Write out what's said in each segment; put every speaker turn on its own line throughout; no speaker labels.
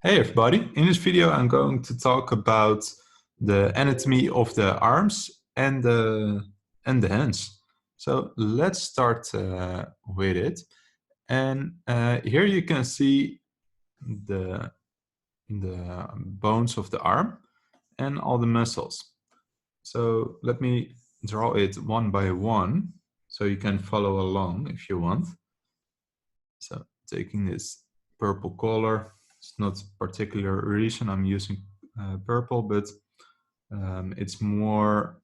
Hey everybody, in this video I'm going to talk about the anatomy of the arms and the hands. So let's start with it. And here you can see the bones of the arm and all the muscles. So let me draw it one by one so you can follow along if you want. So taking this purple color, it's not particular reason I'm using purple, but it's more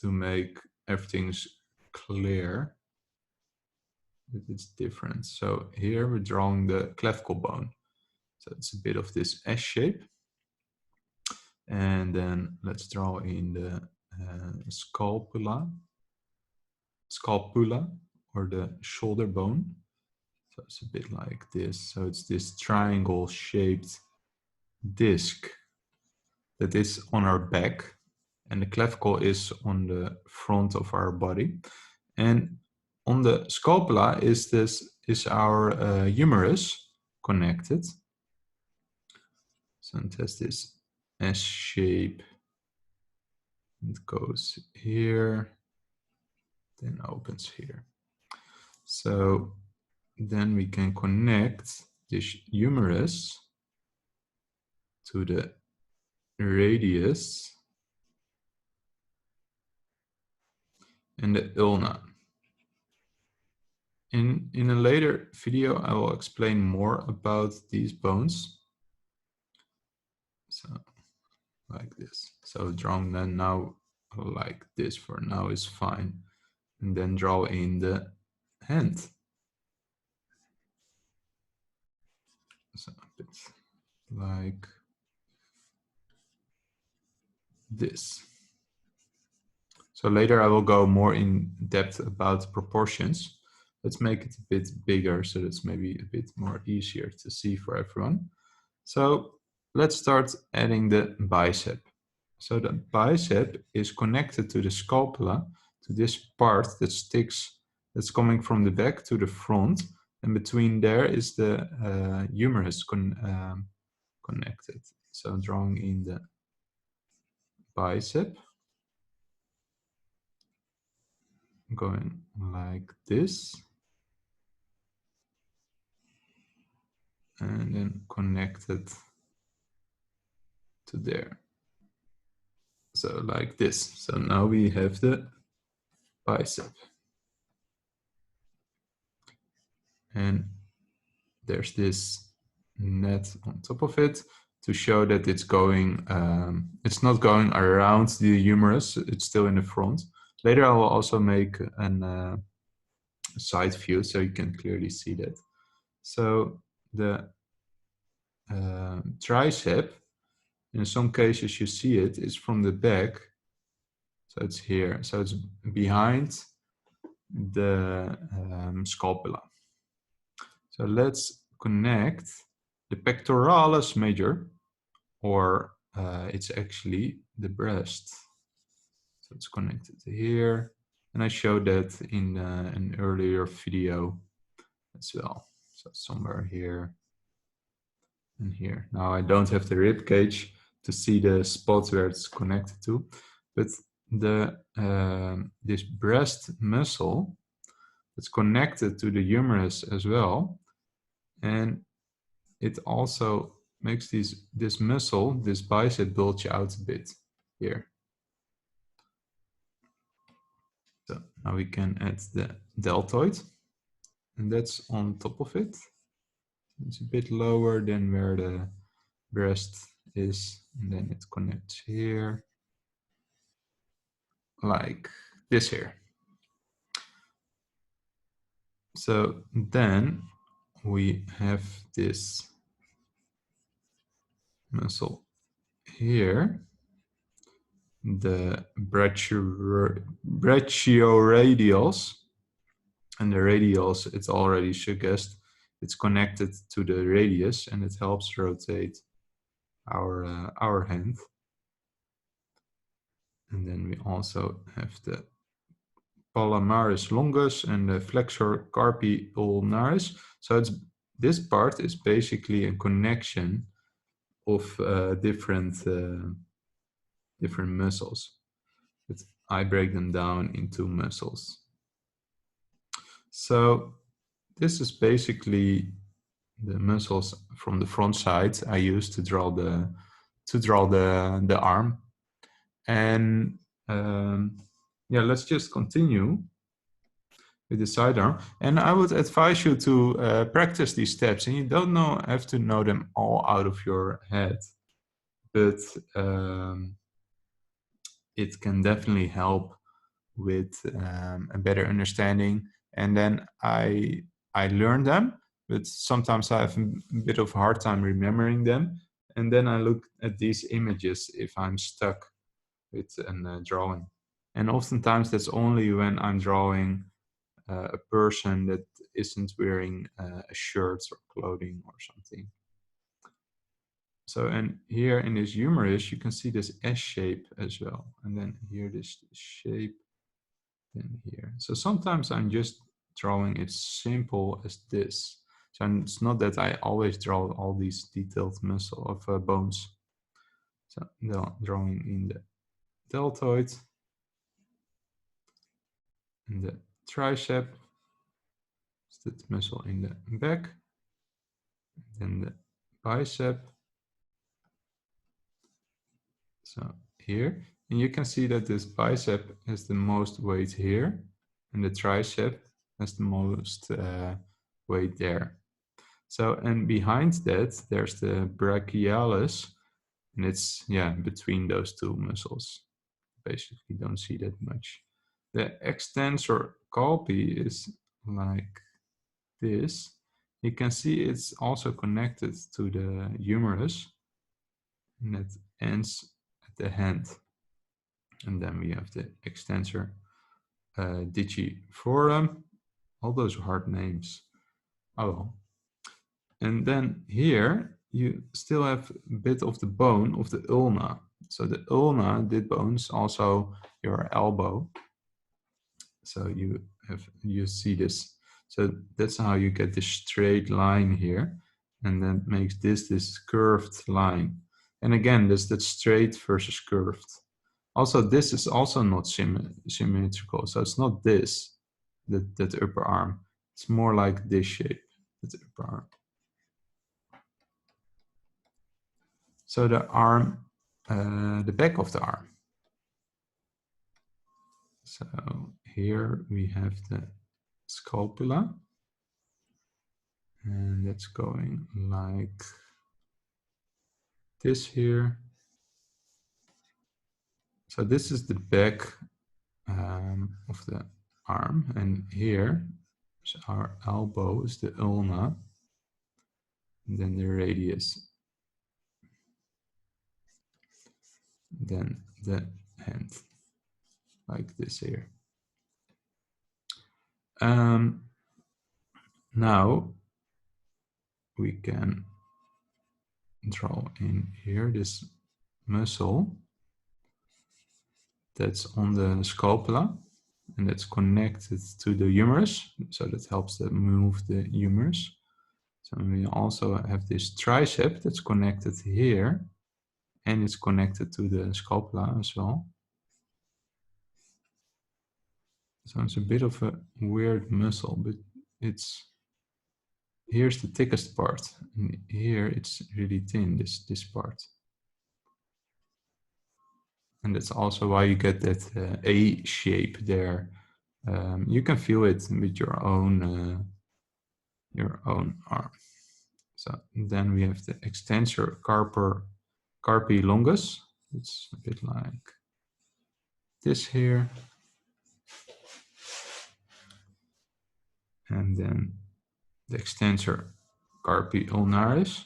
to make everything's clear that it's different. So here we're drawing the clavicle bone. So it's a bit of this S shape. And then let's draw in the scapula or the shoulder bone. So it's a bit like this. So it's this triangle shaped disc that is on our back, and the clavicle is on the front of our body. And on the scapula is our humerus connected. So it has this S shape. It goes here, then opens here. So then we can connect this humerus to the radius and the ulna. In a later video, I will explain more about these bones. So like this. So drawing them now like this for now is fine. And then draw in the hand. So a bit like this. So later I will go more in depth about proportions. Let's make it a bit bigger so that's maybe a bit more easier to see for everyone. So let's start adding the bicep. So the bicep is connected to the scapula, to this part that sticks, that's coming from the back to the front, and between there is the humerus connected. So drawing in the bicep, going like this, and then connected to there. So like this. So now we have the bicep. And there's this net on top of it to show that it's going, it's not going around the humerus, it's still in the front. Later I will also make a side view so you can clearly see that. So the tricep, in some cases you see it, is from the back. So it's here. So it's behind the scapula. So let's connect the pectoralis major, or it's actually the breast. So it's connected here. And I showed that in an earlier video as well. So somewhere here and here. Now I don't have the rib cage to see the spots where it's connected to, but the this breast muscle, it's connected to the humerus as well, and it also makes this muscle, this bicep, bulge out a bit here. So now we can add the deltoid, and that's on top of it. It's a bit lower than where the breast is, and then it connects here, like this here. So then we have this muscle here, the brachioradials, and the radials, it already suggests it's connected to the radius, and it helps rotate our hand. And then we also have the palmaris longus and the flexor carpi ulnaris. So this part is basically a connection of different muscles, but I break them down into muscles. So this is basically the muscles from the front side I use to draw the arm. And yeah, let's just continue with the sidearm. And I would advise you to practice these steps. And you don't have to know them all out of your head, but it can definitely help with a better understanding. And then I learn them, but sometimes I have a bit of a hard time remembering them. And then I look at these images if I'm stuck with a drawing. And oftentimes that's only when I'm drawing a person that isn't wearing a shirt or clothing or something. So, and here in this humerus, you can see this S shape as well. And then here this shape, then here. So sometimes I'm just drawing it simple as this. So it's not that I always draw all these detailed muscle of bones. So drawing in the deltoid, in the tricep, that muscle in the back, then the bicep. So here, and you can see that this bicep has the most weight here, and the tricep has the most weight there. So, and behind that, there's the brachialis, and it's, yeah, between those two muscles. Basically, don't see that much. The extensor carpi is like this. You can see it's also connected to the humerus, and it ends at the hand. And then we have the extensor digiforum. All those hard names. Oh well. And then here you still have a bit of the bone of the ulna. So the ulna did bones, also your elbow. So you see this. So that's how you get this straight line here, and then makes this curved line. And again, there's that straight versus curved. Also, this is also not symmetrical. So it's not this, that upper arm. It's more like this shape, that upper arm. So the arm, the back of the arm. So here we have the scapula, and that's going like this here. So this is the back of the arm, and here is our elbow, is the ulna, and then the radius, then the hand, like this here. Now we can draw in here this muscle that's on the scapula, and that's connected to the humerus, so that helps to move the humerus. So we also have this tricep that's connected here, and it's connected to the scapula as well. So it's a bit of a weird muscle, but here's the thickest part, and here it's really thin, this part. And that's also why you get that A shape there. You can feel it with your own arm. So then we have the extensor carpi longus. It's a bit like this here. And then the extensor carpi ulnaris.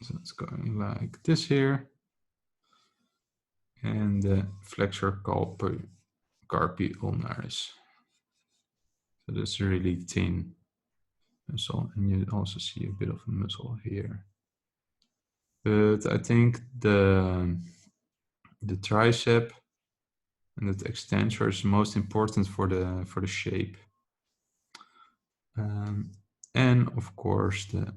So it's going like this here. And the flexor carpi ulnaris. So that's really thin muscle, and you also see a bit of a muscle here. But I think the tricep and that extensor is most important for the shape. And of course the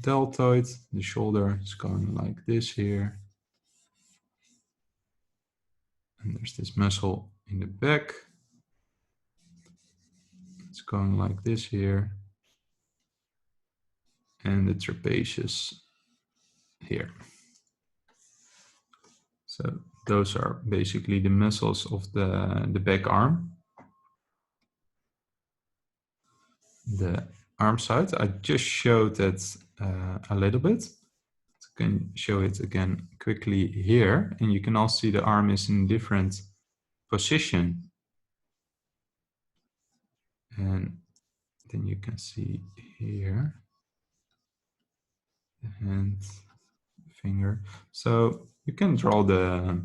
deltoid, the shoulder, is going like this here. And there's this muscle in the back. It's going like this here. And the trapezius here. So those are basically the muscles of the back arm. The arm side, I just showed that a little bit. I can show it again quickly here, and you can also see the arm is in different position. And then you can see here the hand, finger. So you can draw the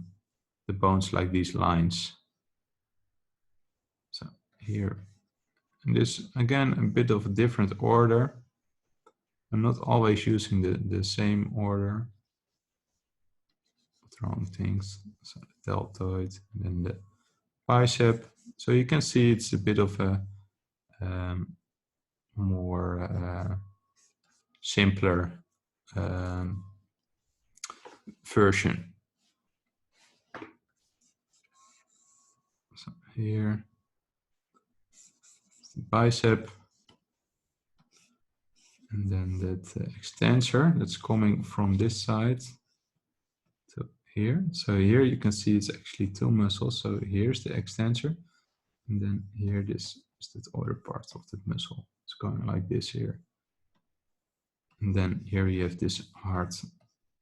bones like these lines. So here, and this again a bit of a different order. I'm not always using the same order. Drawing things. So the deltoid, and then the bicep. So you can see it's a bit of a more simpler version. So here, the bicep, and then that extensor that's coming from this side to here. So here you can see it's actually two muscles. So here's the extensor, and then here this is the other part of the muscle. It's going like this here. And then here you have this hard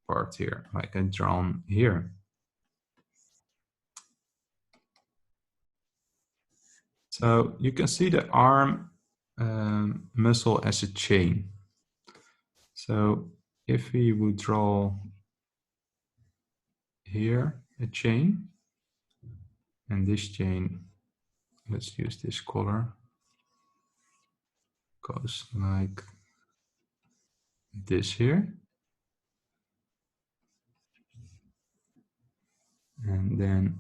part here, like I drawn here. So you can see the arm muscle as a chain. So if we would draw here a chain, and this chain, let's use this color, goes like this here. And then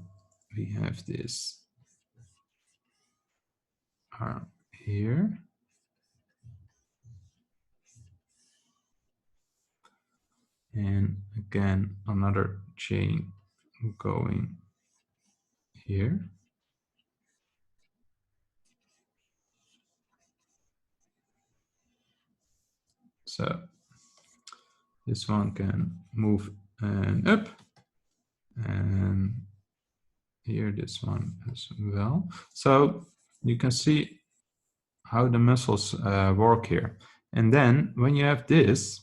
we have this arm here. And again, another chain going here. So this one can move and up, and here this one as well. So you can see how the muscles work here. And then when you have this,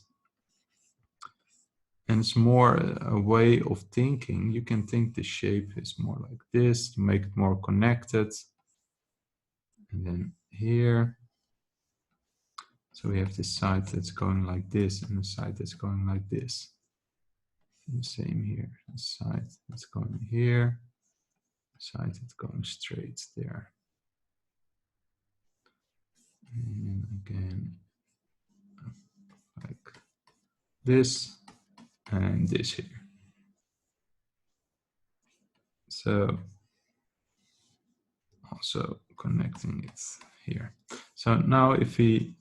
and it's more a way of thinking, you can think the shape is more like this to make it more connected. And then here, so we have this side that's going like this and the side that's going like this. And the same here, the side that's going here, the side that's going straight there. And again, like this and this here. So also connecting it here. So now if we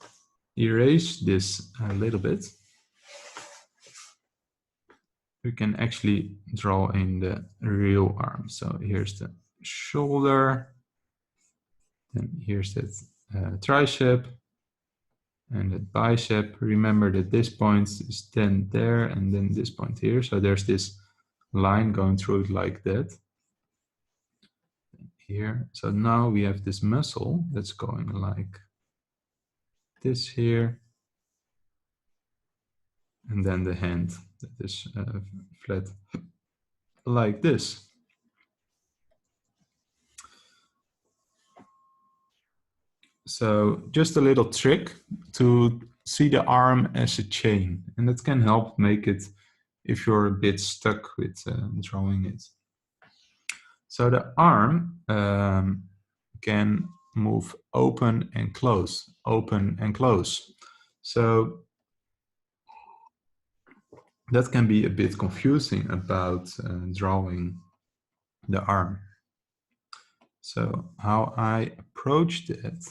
erase this a little bit, we can actually draw in the real arm. So here's the shoulder, then here's that tricep, and the bicep. Remember that this point is then there, and then this point here. So there's this line going through it like that. Here. So now we have this muscle that's going like this here. And then the hand that is flat like this. So just a little trick to see the arm as a chain, and that can help make it if you're a bit stuck with drawing it. So the arm can move open and close, open and close. So that can be a bit confusing about drawing the arm. So how I approach that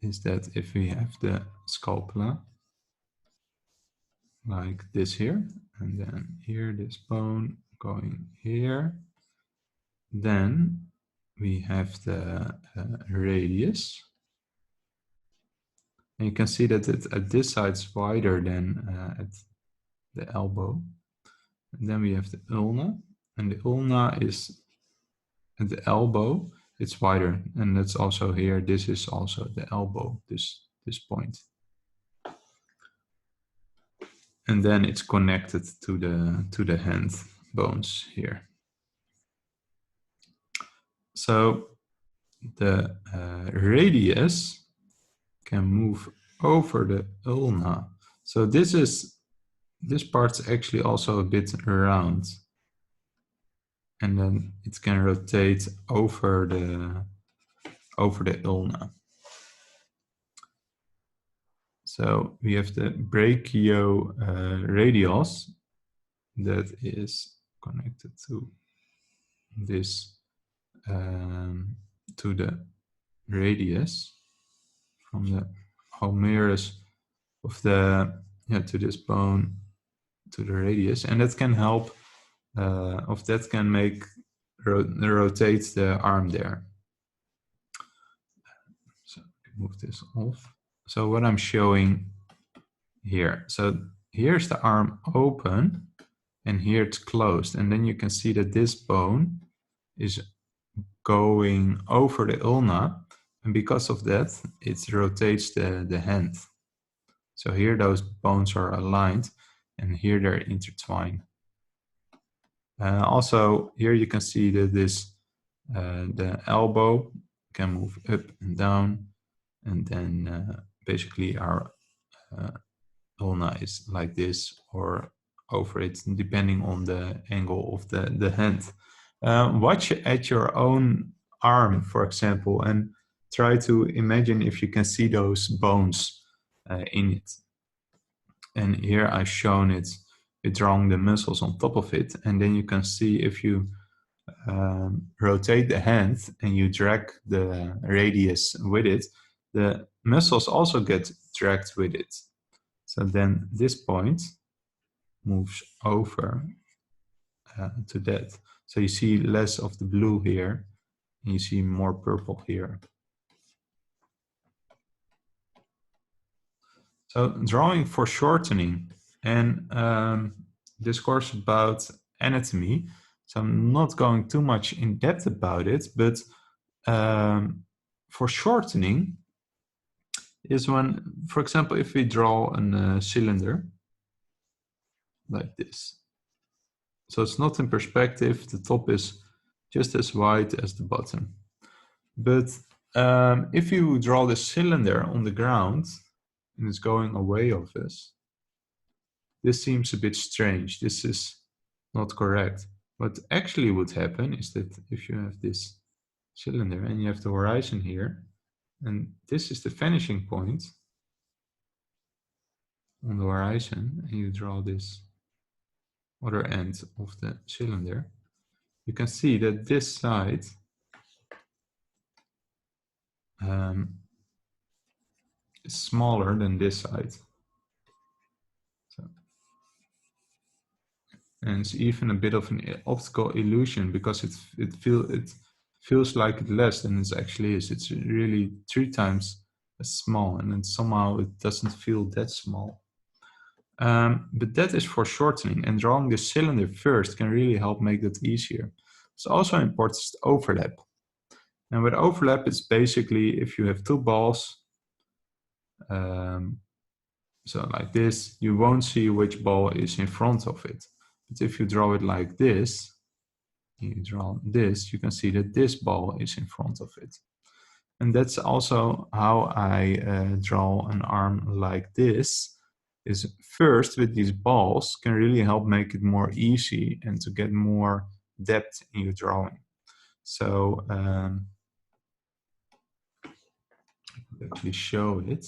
is that if we have the scapula like this here, and then here this bone going here, then we have the radius. And you can see that it at this side is wider than at the elbow. And then we have the ulna, and the ulna is at the elbow, it's wider, and that's also here. This is also the elbow, this point. And then it's connected to the hand bones here. So the radius can move over the ulna. So this part's actually also a bit round, and then it can rotate over the ulna. So we have the brachioradius that is connected to this, to the radius from the humerus of the, to this bone to the radius, and that can help, that can make rotate the arm there. So move this off. So what I'm showing here, so here's the arm open and here it's closed, and then you can see that this bone is going over the ulna, and because of that it rotates the hand. So here those bones are aligned and here they're intertwined. Also here you can see that this the elbow can move up and down, and then basically our ulna is like this or over it, depending on the angle of the hand. Watch at your own arm, for example, and try to imagine if you can see those bones in it. And here I've shown it with drawing the muscles on top of it, and then you can see if you rotate the hand and you drag the radius with it, the muscles also get dragged with it. So then this point moves over to that. So you see less of the blue here, and you see more purple here. So drawing for shortening, and this course about anatomy, so I'm not going too much in depth about it, but for shortening is when, for example, if we draw a cylinder like this. So it's not in perspective, the top is just as wide as the bottom. But if you draw the cylinder on the ground and it's going away of us, this seems a bit strange. This is not correct. What actually would happen is that if you have this cylinder and you have the horizon here, and this is the vanishing point on the horizon, and you draw this other end of the cylinder, you can see that this side is smaller than this side. So, and it's even a bit of an optical illusion because it feels like it less than it actually is. It's really 3 times as small, and then somehow it doesn't feel that small. But that is for shortening, and drawing the cylinder first can really help make that easier. It's also important to overlap. And with overlap, it's basically if you have 2 balls, so like this, you won't see which ball is in front of it. But if you draw it like this, you draw this, you can see that this ball is in front of it. And that's also how I draw an arm like this, is first with these balls can really help make it more easy and to get more depth in your drawing. So I'll actually show it.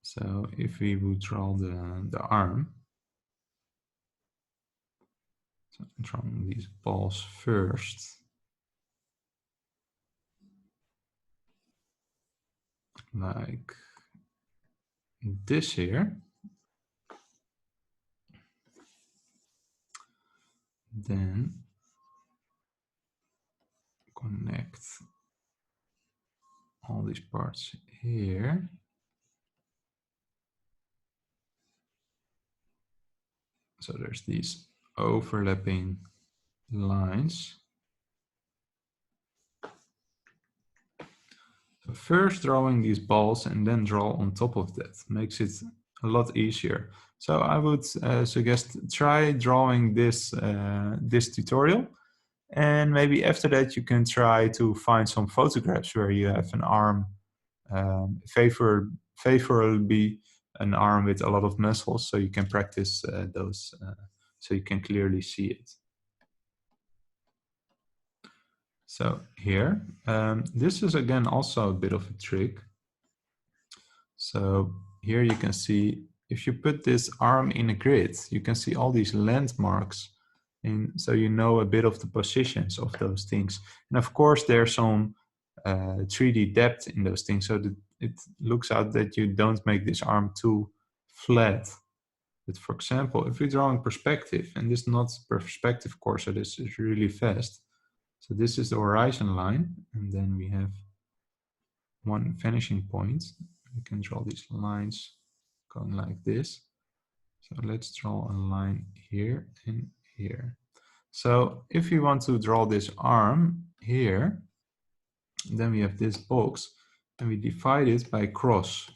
So if we would draw the arm, so I'm drawing these balls first. like this here. Then connect all these parts here. So there's these overlapping lines. So first drawing these balls and then draw on top of that makes it a lot easier. So I would suggest try drawing this this tutorial, and maybe after that you can try to find some photographs where you have an arm, favorably an arm with a lot of muscles, so you can practice those, so you can clearly see it. So here, this is again also a bit of a trick. So here you can see, if you put this arm in a grid, you can see all these landmarks, and so you know a bit of the positions of those things. And of course there's some 3D depth in those things, so that it looks out that you don't make this arm too flat. But for example, if we're drawing perspective, and this is not perspective course, so this is really fast. So this is the horizon line, and then we have one vanishing point. We can draw these lines going like this. So let's draw a line here and here. So if you want to draw this arm here, then we have this box and we divide it by cross.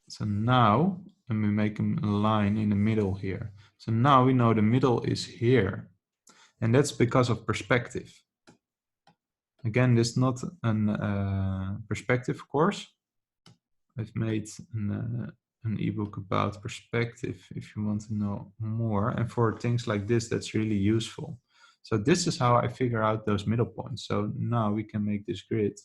So now, and we make a line in the middle here. So now we know the middle is here, and that's because of perspective. Again, this is not a perspective course. I've made an ebook about perspective if you want to know more. And for things like this, that's really useful. So this is how I figure out those middle points. So now we can make this grid.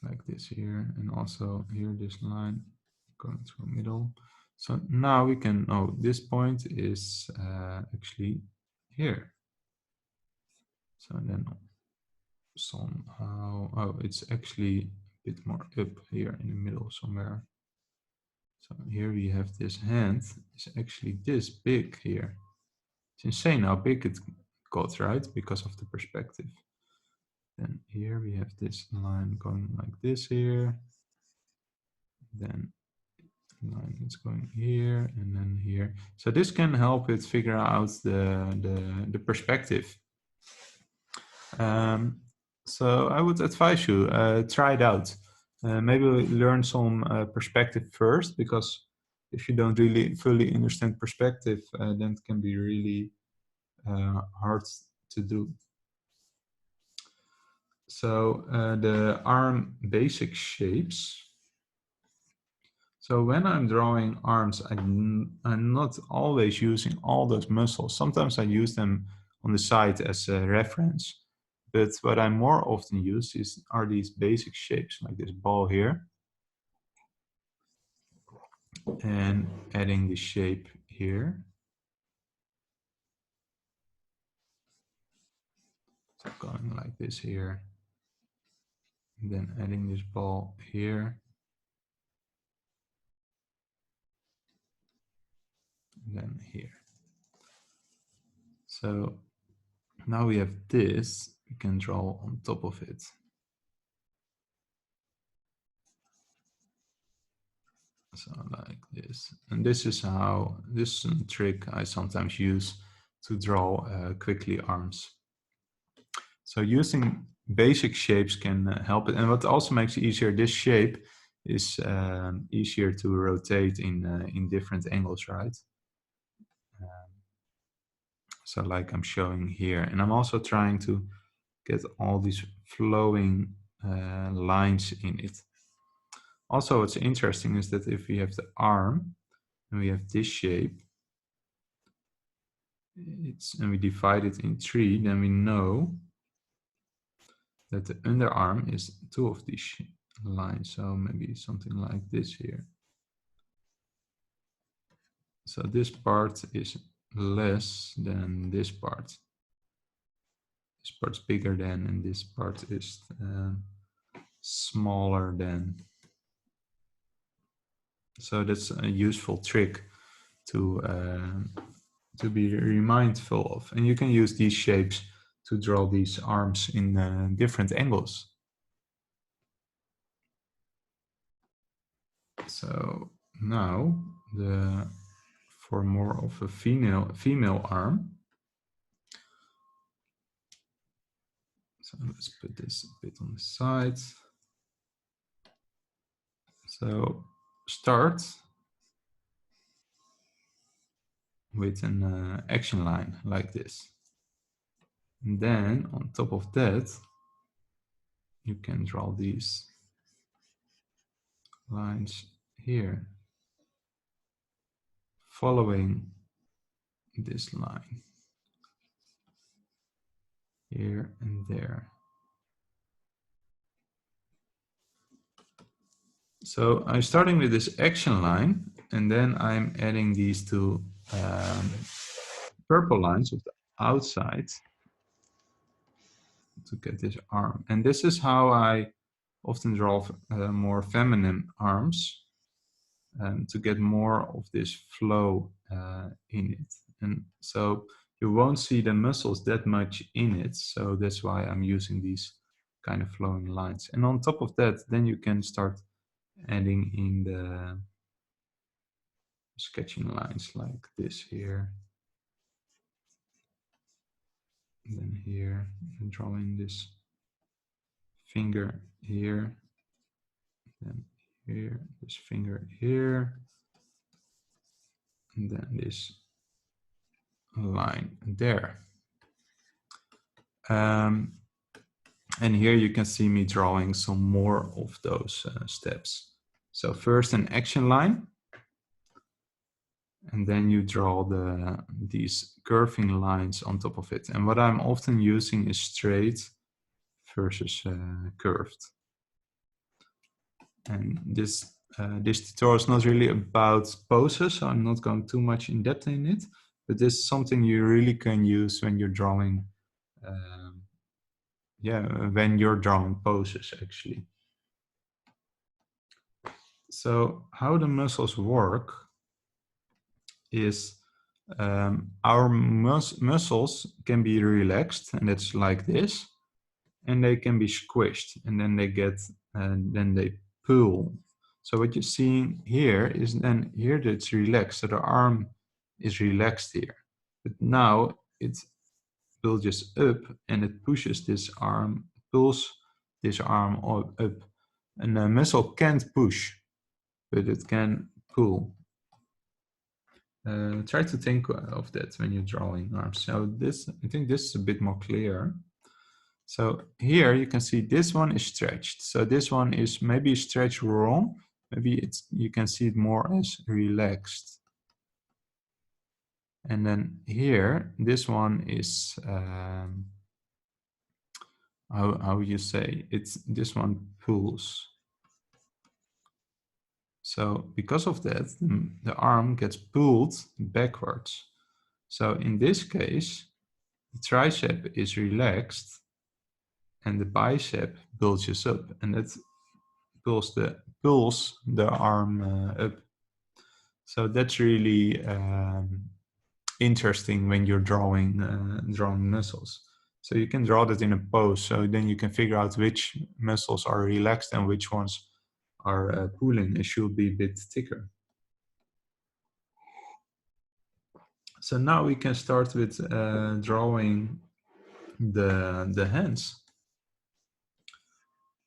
Like this here, and also here, this line going through middle. So now we can know this point is actually here. So then somehow, oh, it's actually a bit more up here in the middle somewhere. So here we have this hand is actually this big here. It's insane how big it got, right? Because of the perspective. Then here we have this line going like this here. Then line is going here and then here. So this can help it figure out the perspective. So I would advise you, try it out. Maybe learn some perspective first, because if you don't really fully understand perspective, then it can be really hard to do. So the arm basic shapes. So when I'm drawing arms, I'm not always using all those muscles. Sometimes I use them on the side as a reference. But what I more often use are these basic shapes, like this ball here. And adding the shape here. So going like this here. And then adding this ball here. And then here. So now we have this, we can draw on top of it. So like this. And this is a trick I sometimes use to draw quickly arms. So using basic shapes can help it. And what also makes it easier, this shape is easier to rotate in different angles, right? So like I'm showing here, and I'm also trying to get all these flowing lines in it. Also, what's interesting is that if we have the arm and we have this shape, and we divide it in 3, then we know that the underarm is 2 of these lines. So maybe something like this here. So this part is less than this part. This part's bigger than, and this part is smaller than. So that's a useful trick to be mindful of. And you can use these shapes to draw these arms in different angles. So now for more of a female arm. So let's put this a bit on the side. So start with an action line like this. And then on top of that, you can draw these lines here, following this line here and there. So I'm starting with this action line, and then I'm adding these two purple lines of the outside to get this arm. And this is how I often draw more feminine arms, to get more of this flow in it. And so you won't see the muscles that much in it. So that's why I'm using these kind of flowing lines. And on top of that, then you can start adding in the sketching lines like this here. And then here, and drawing this finger here. Then here, this finger here. And then this line there. And here you can see me drawing some more of those steps. So first an action line, and then you draw these curving lines on top of it. And what I'm often using is straight versus curved. And this tutorial is not really about poses, so I'm not going too much in depth in it, but this is something you really can use when you're drawing when you're drawing poses, actually. So how the muscles work is our muscles can be relaxed, and it's like this, and they can be squished, and then they pull. So what you're seeing here is then here that's relaxed, so the arm is relaxed here. But now it bulges up and it pushes this arm, pulls this arm up. And the muscle can't push, but it can pull. Try to think of that when you're drawing arms. So I think this is a bit more clear. So here you can see this one is stretched. So this one is maybe stretched wrong. Maybe you can see it more as relaxed. And then here, this one is, how you say, this one pulls. So because of that, the arm gets pulled backwards. So in this case, the tricep is relaxed and the bicep bulges up, and that pulls the arm up. So that's really interesting when you're drawing muscles. So you can draw that in a pose, so then you can figure out which muscles are relaxed and which ones are pulling. It should be a bit thicker. So now we can start with drawing the hands.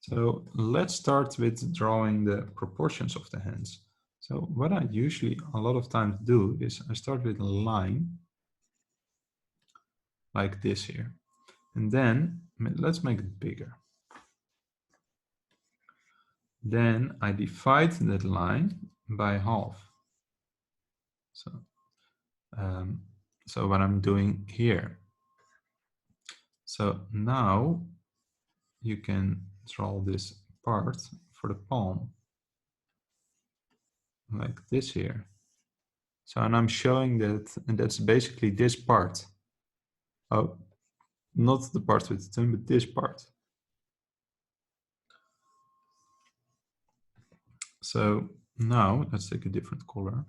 So let's start with drawing the proportions of the hands. So what I usually a lot of times do is I start with a line like this here. And then let's make it bigger. Then I divide that line by half. So what I'm doing here. So now you can draw this part for the palm like this here. So, and I'm showing that, and that's basically this part. Oh, not the part with the thumb, but this part. So now let's take a different color.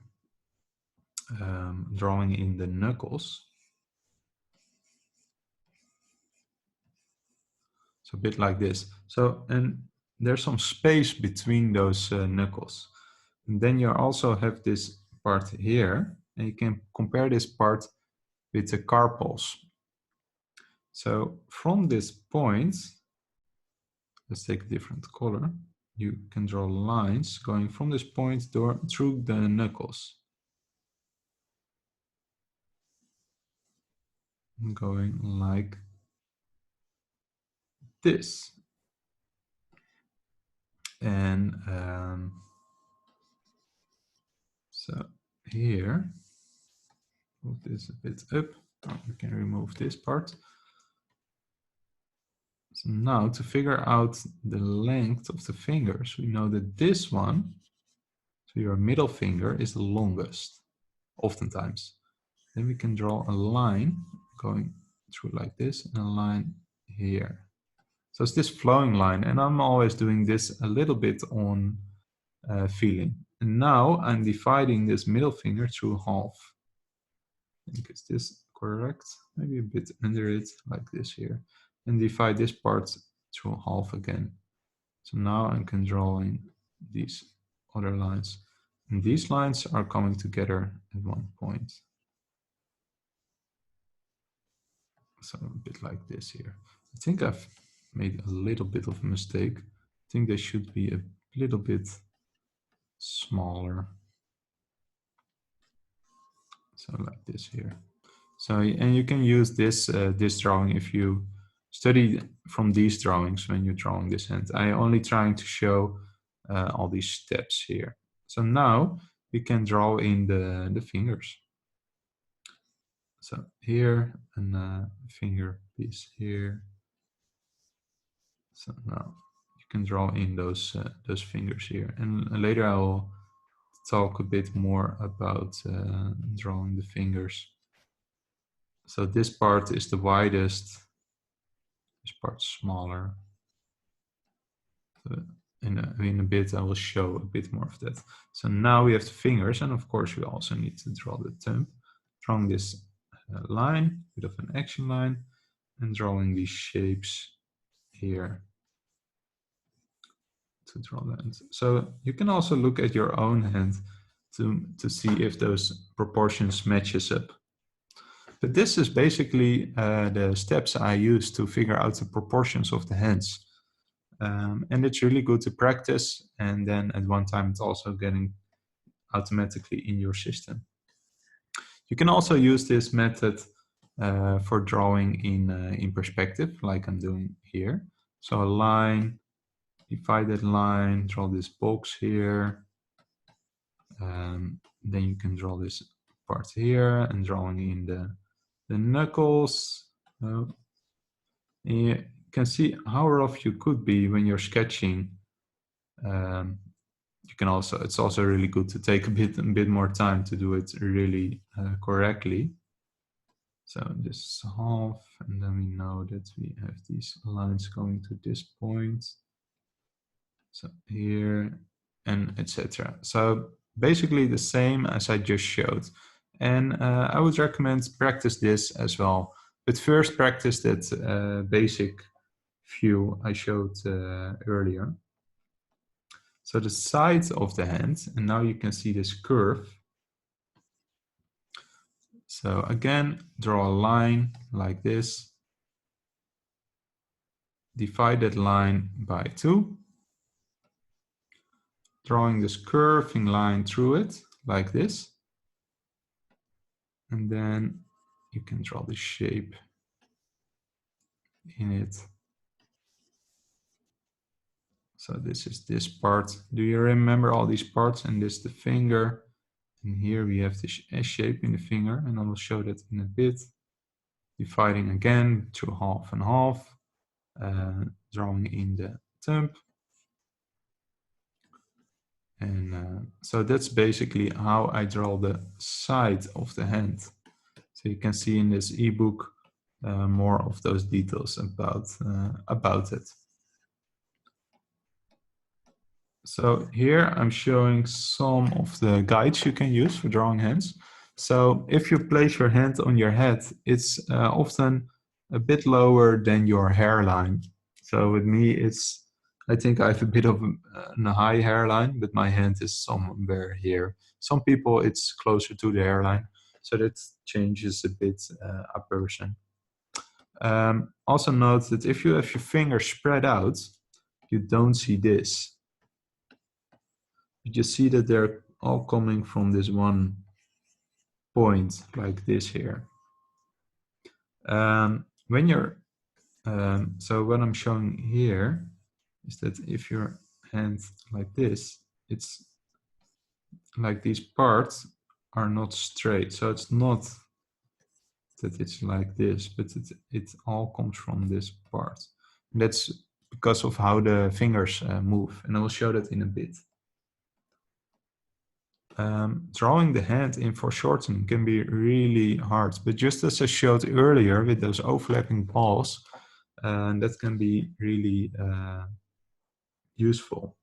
Drawing in the knuckles. So a bit like this. So, and there's some space between those knuckles. And then you also have this part here, and you can compare this part with the carpals. So from this point, let's take a different color. You can draw lines going from this point through the knuckles. Going like this. And so here, move this a bit up. Oh, we can remove this part. So now to figure out the length of the fingers, we know that this one, so your middle finger, is the longest, oftentimes. Then we can draw a line going through like this and a line here. So it's this flowing line, and I'm always doing this a little bit on feeling. And now I'm dividing this middle finger through half. I think is this correct? Maybe a bit under it, like this here. And divide this part through half again. So now I can draw in these other lines. And these lines are coming together at one point. So a bit like this here. I think I've made a little bit of a mistake. I think they should be a little bit smaller. So like this here. So, and you can use this this drawing if you study from these drawings when you're drawing this hand. I'm only trying to show all these steps here. So now we can draw in the fingers. So here, and finger piece here. So now you can draw in those fingers here. And later I will talk a bit more about drawing the fingers. So this part is the widest, this part's smaller. So in a bit, I will show a bit more of that. So now we have the fingers, and of course we also need to draw the thumb. Drawing this line, bit of an action line, and drawing these shapes here to draw that. So you can also look at your own hand to see if those proportions matches up. But this is basically the steps I use to figure out the proportions of the hands. And it's really good to practice. And then at one time, it's also getting automatically in your system. You can also use this method for drawing in perspective, like I'm doing here. So a line, divide that line, draw this box here. Then you can draw this part here and drawing in the knuckles. You can see how rough you could be when you're sketching. You can also, it's also really good to take a bit more time to do it really correctly. So this is half, and then we know that we have these lines going to this point. So here, and etc. So basically the same as I just showed. And I would recommend practice this as well. But first practice that basic view I showed earlier. So the sides of the hand, and now you can see this curve. So again, draw a line like this. Divide that line by 2. Drawing this curving line through it like this. And then you can draw the shape in it. So this is this part. Do you remember all these parts? And this is the finger. And here we have this shape in the finger, and I will show that in a bit. Dividing again to half and half. Drawing in the thumb. And so that's basically how I draw the side of the hand. So you can see in this ebook more of those details about it. So here I'm showing some of the guides you can use for drawing hands. So if you place your hand on your head, it's often a bit lower than your hairline. So with me, I think I have a bit of a high hairline, but my hand is somewhere here. Some people, it's closer to the hairline. So that changes a bit a person. Also note that if you have your fingers spread out, you don't see this. You just see that they're all coming from this one point like this here. When you're, so what I'm showing here is that if your hand like this, it's like these parts are not straight. So it's not that it's like this, but it all comes from this part. And that's because of how the fingers move. And I will show that in a bit. Drawing the hand in foreshortening can be really hard, but just as I showed earlier with those overlapping balls, that can be really useful.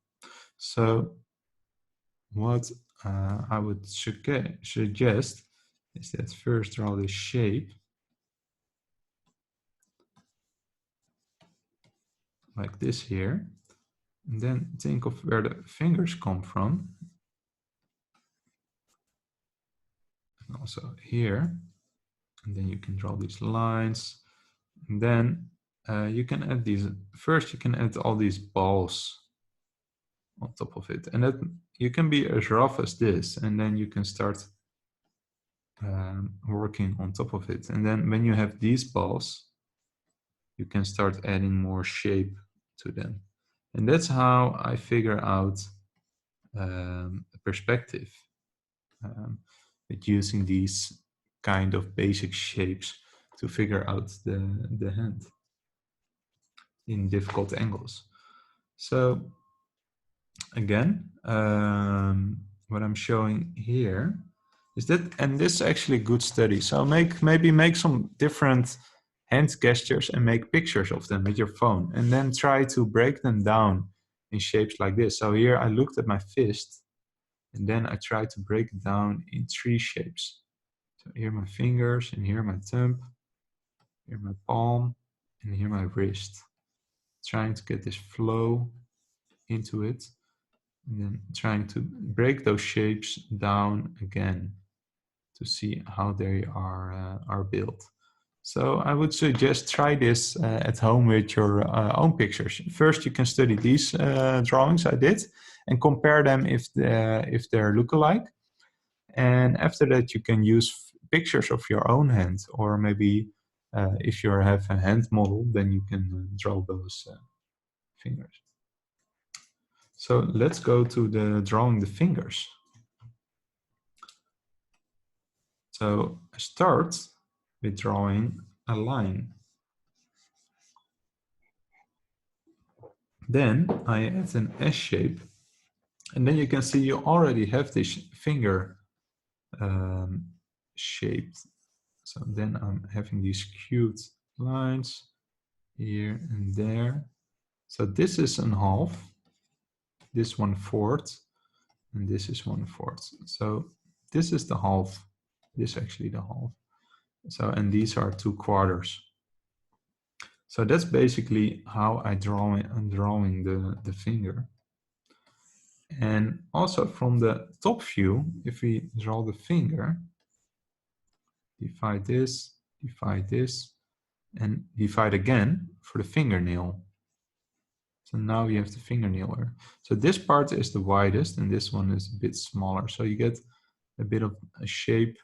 So what I would suggest is that first draw the shape like this here, and then think of where the fingers come from. And also here, and then you can draw these lines, and then you can add these, first you can add all these balls on top of it, and that you can be as rough as this, and then you can start working on top of it. And then when you have these balls, you can start adding more shape to them. And that's how I figure out perspective with using these kind of basic shapes to figure out the hand in difficult angles. So again, what I'm showing here is that, and this is actually a good study. So maybe make some different hand gestures and make pictures of them with your phone, and then try to break them down in shapes like this. So here I looked at my fist, and then I tried to break it down in 3 shapes. So here my fingers, and here my thumb, here my palm, and here my wrist. Trying to get this flow into it, and then trying to break those shapes down again to see how they are built. So I would suggest try this at home with your own pictures. First, you can study these drawings I did and compare them if they're lookalike. And after that, you can use pictures of your own hand, or maybe if you have a hand model, then you can draw those fingers. So let's go to the drawing the fingers. So I start with drawing a line. Then I add an S shape, and then you can see you already have this finger shaped. So then I'm having these cute lines here and there. So this is an half, this 1/4, and this is 1/4. So this is the half, this is actually the half. So, and these are 2/4. So that's basically how I'm drawing the finger. And also from the top view, if we draw the finger, divide this, and divide again for the fingernail. So now you have the fingernail here. So this part is the widest, and this one is a bit smaller. So you get a bit of a shape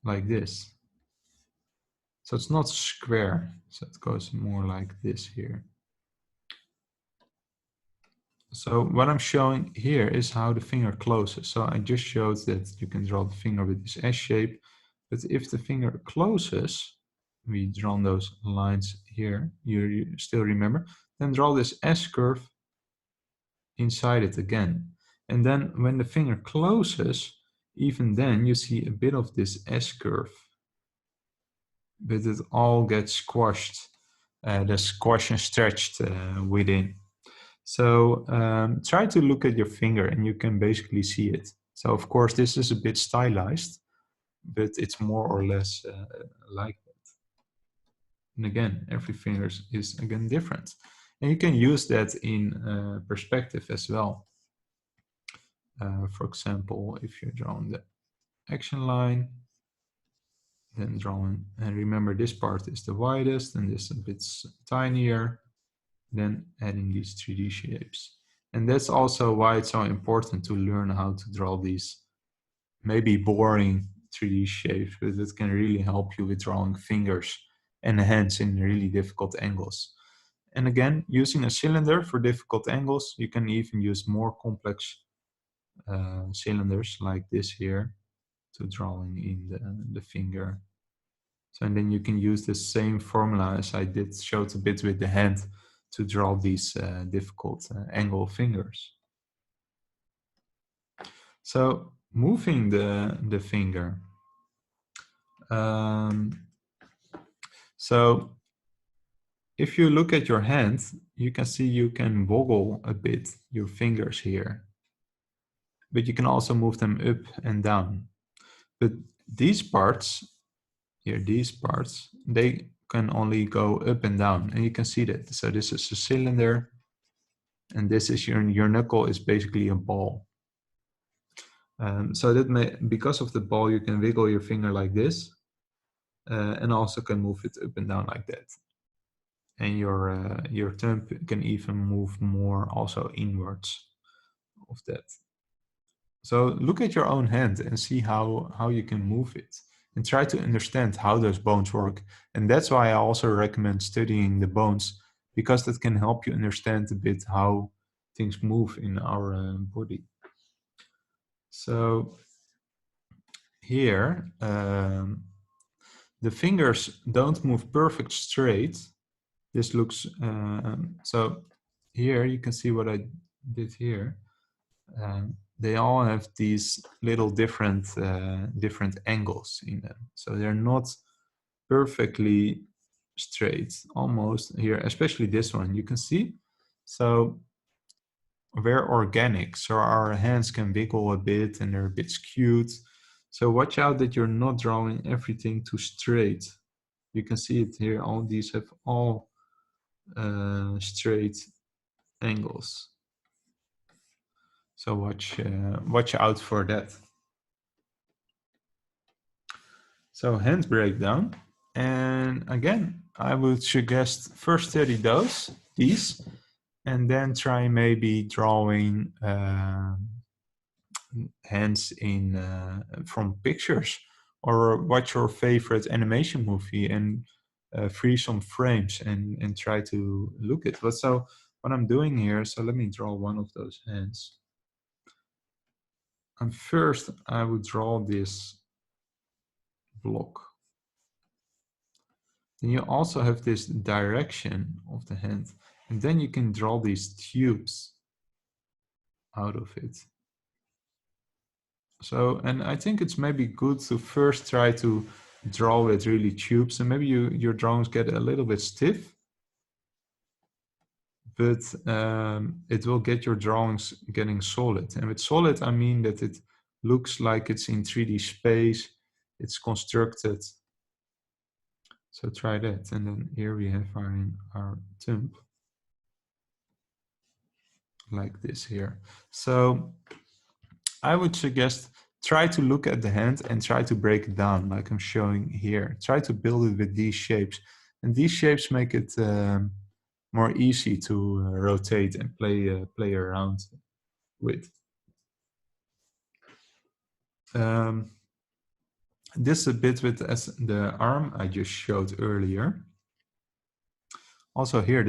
like this. So it's not square, so it goes more like this here. So what I'm showing here is how the finger closes. So I just showed that you can draw the finger with this S shape, but if the finger closes, we drawn those lines here, you still remember, then draw this S curve inside it again. And then when the finger closes, even then you see a bit of this S-curve, but it all gets squashed. The squash and stretched within. So try to look at your finger and you can basically see it. So of course this is a bit stylized, but it's more or less like that. And again, every finger is again different. And you can use that in perspective as well. For example, if you're drawing the action line, then drawing, and remember this part is the widest and this a bit tinier, then adding these 3D shapes. And that's also why it's so important to learn how to draw these maybe boring 3D shapes, but it can really help you with drawing fingers and hands in really difficult angles. And again, using a cylinder for difficult angles, you can even use more complex cylinders like this here to drawing in the finger. So and then you can use the same formula as I showed a bit with the hand to draw these difficult angle fingers. So moving the finger. So if you look at your hand, you can see you can woggle a bit your fingers here, but you can also move them up and down. But these parts here, these parts, they can only go up and down, and you can see that. So this is a cylinder, and this is your knuckle is basically a ball. So that because of the ball, you can wiggle your finger like this, and also can move it up and down like that. And your thumb can even move more also inwards of that. So look at your own hand and see how you can move it, and try to understand how those bones work. And that's why I also recommend studying the bones, because that can help you understand a bit how things move in our body. So here, the fingers don't move perfect straight. This looks, so here you can see what I did here. They all have these little different angles in them. So they're not perfectly straight, almost here, especially this one, you can see. So we're organic, so our hands can wiggle a bit and they're a bit skewed. So watch out that you're not drawing everything too straight. You can see it here, all these have all straight angles. So watch out for that. So hand breakdown. And again, I would suggest first study these, and then try maybe drawing hands in from pictures, or watch your favorite animation movie and freeze some frames and try to look at. But so what I'm doing here, so let me draw one of those hands. And first I would draw this block. Then you also have this direction of the hand, and then you can draw these tubes out of it. So, and I think it's maybe good to first try to draw with really tubes, and maybe your drawings get a little bit stiff, but it will get your drawings getting solid. And with solid, I mean that it looks like it's in 3D space, it's constructed. So try that. And then here we have our thumb, like this here. So I would suggest try to look at the hand and try to break it down like I'm showing here. Try to build it with these shapes. And these shapes make it more easy to rotate and play around with. This a bit with the arm I just showed earlier. Also here,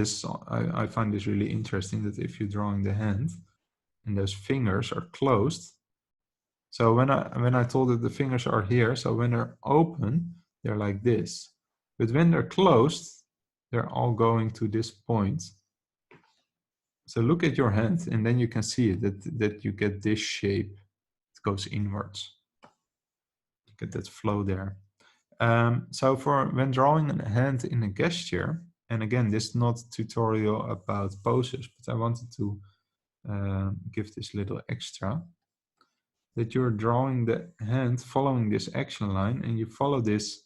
I find this really interesting, that if you're drawing the hand and those fingers are closed. So when I told that the fingers are here, so when they're open, they're like this. But when they're closed, they're all going to this point. So look at your hand, and then you can see it, that you get this shape. It goes inwards. You get that flow there. So for when drawing a hand in a gesture, and again, this is not a tutorial about poses, but I wanted to give this little extra, that you're drawing the hand following this action line, and you follow these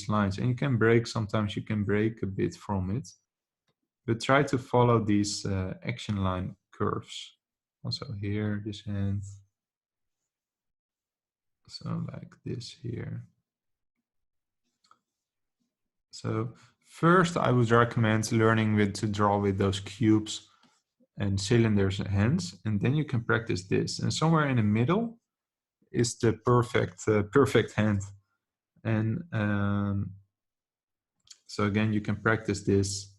lines, and you can break, sometimes you can break a bit from it, but try to follow these action line curves. Also here, this hand, so like this here. So first I would recommend learning to draw with those cubes and cylinders and hands, and then you can practice this. And somewhere in the middle is the perfect hand. And so again, you can practice this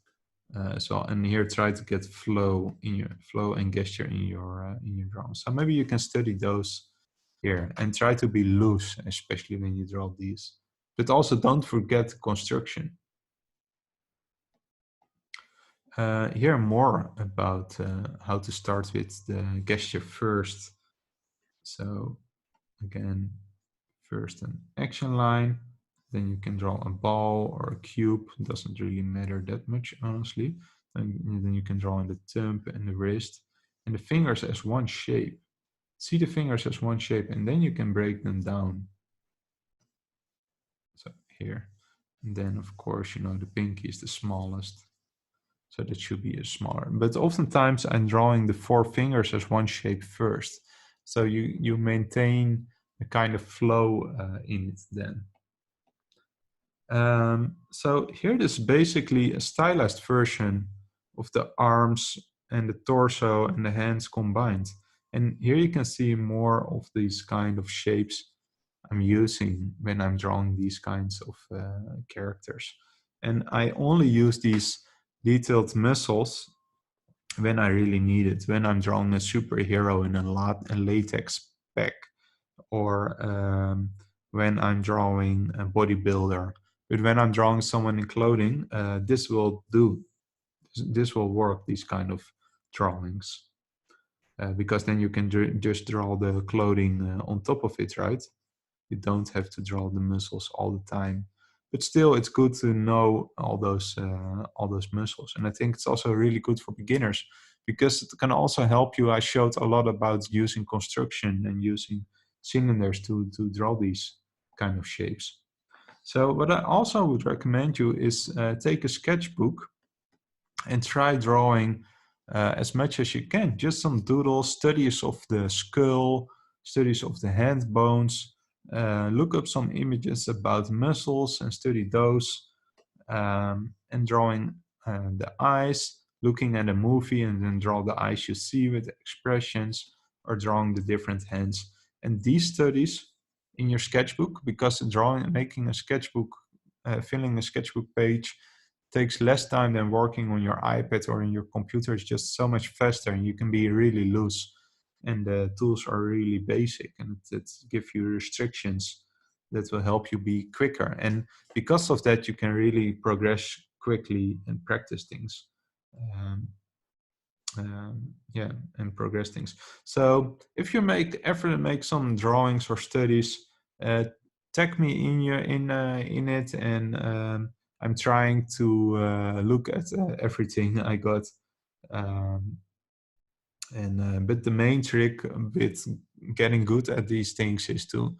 as well. And here, try to get flow and gesture in your drawing. So maybe you can study those here and try to be loose, especially when you draw these. But also don't forget construction. Hear more about how to start with the gesture first. So again, first an action line, then you can draw a ball or a cube. It doesn't really matter that much, honestly. And then you can draw in the thumb and the wrist and the fingers as one shape. See the fingers as one shape, and then you can break them down. So here, and then of course, you know, the pinky is the smallest. So that should be smaller. But oftentimes I'm drawing the 4 fingers as one shape first. So you maintain a kind of flow in it then. So here this is basically a stylized version of the arms and the torso and the hands combined. And here you can see more of these kind of shapes I'm using when I'm drawing these kinds of characters. And I only use these detailed muscles when I really need it, when I'm drawing a superhero in a latex pack, or when I'm drawing a bodybuilder. But when I'm drawing someone in clothing, this will do. This will work, these kind of drawings. Because then you can just draw the clothing on top of it, right? You don't have to draw the muscles all the time. But still, it's good to know all those muscles. And I think it's also really good for beginners, because it can also help you. I showed a lot about using construction and using cylinders to draw these kind of shapes. So what I also would recommend you is take a sketchbook and try drawing as much as you can. Just some doodles, studies of the skull, studies of the hand bones. Look up some images about muscles and study those. And drawing the eyes, looking at a movie and then draw the eyes you see with the expressions, or drawing the different hands. And these studies in your sketchbook, because making a sketchbook, filling a sketchbook page takes less time than working on your iPad or in your computer. It's just so much faster, and you can be really loose. And the tools are really basic, and it gives you restrictions that will help you be quicker. And because of that, you can really progress quickly and practice things. Yeah, and progress things. So if you make effort and make some drawings or studies, tag me in it, and I'm trying to look at everything I got. But the main trick with getting good at these things is to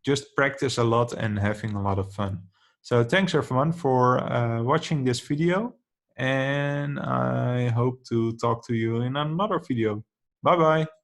just practice a lot and having a lot of fun. So thanks everyone for watching this video, and I hope to talk to you in another video. Bye bye.